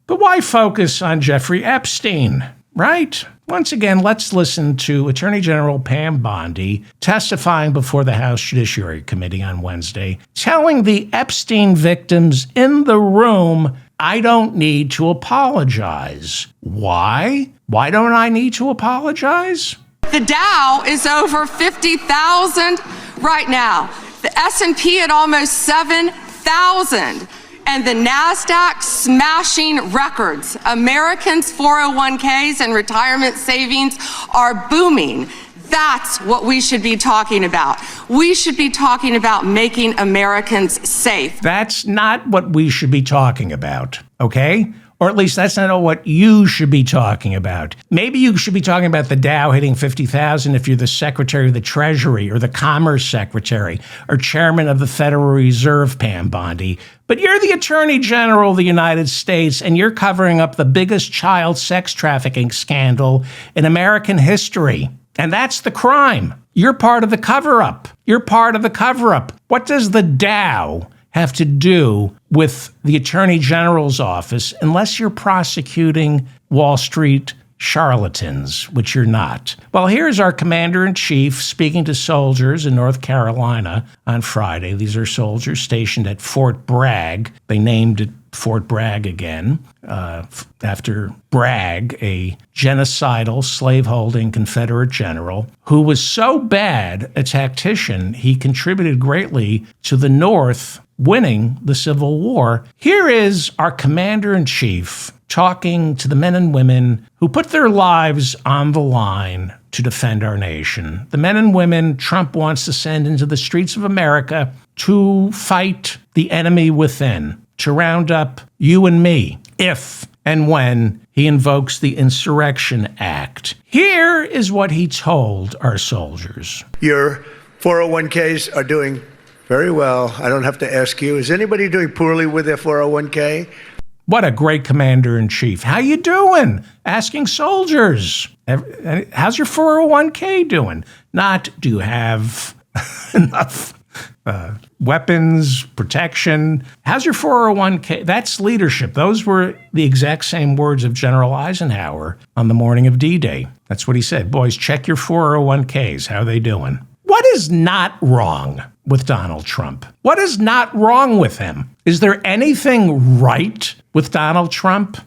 But why focus on Jeffrey Epstein, right? Once again, let's listen to Attorney General Pam Bondi testifying before the House Judiciary Committee on Wednesday, telling the Epstein victims in the room, I don't need to apologize. Why? Why don't I need to apologize? The Dow is over 50,000 right now. The S&P at almost 7,000. And the NASDAQ smashing records. Americans' 401ks and retirement savings are booming. That's what we should be talking about. We should be talking about making Americans safe. That's not what we should be talking about, okay? Or at least that's not what you should be talking about. Maybe you should be talking about the Dow hitting 50,000 if you're the Secretary of the Treasury or the Commerce Secretary or Chairman of the Federal Reserve, Pam Bondi. But you're the Attorney General of the United States, and you're covering up the biggest child sex trafficking scandal in American history. And that's the crime. You're part of the cover-up. You're part of the cover-up. What does the Dow have to do with the Attorney General's office unless you're prosecuting Wall Street charlatans, which you're not? Well, here's our Commander-in-Chief speaking to soldiers in North Carolina on Friday. These are soldiers stationed at Fort Bragg. They named it Fort Bragg again, after Bragg, a genocidal, slaveholding Confederate general who was so bad a tactician, he contributed greatly to the North winning the Civil War. Here is our Commander-in-Chief talking to the men and women who put their lives on the line to defend our nation. The men and women Trump wants to send into the streets of America to fight the enemy within, to round up you and me, if and when he invokes the Insurrection Act. Here is what he told our soldiers. Your 401ks are doing very well. I don't have to ask you. Is anybody doing poorly with their 401k? What a great Commander-in-Chief. How you doing? Asking soldiers. How's your 401k doing? Not, do you have enough weapons, protection? How's your 401k? That's leadership. Those were the exact same words of General Eisenhower on the morning of D-Day. That's what he said. Boys, check your 401ks. How are they doing? What is not wrong with Donald Trump? What is not wrong with him? Is there anything right with Donald Trump?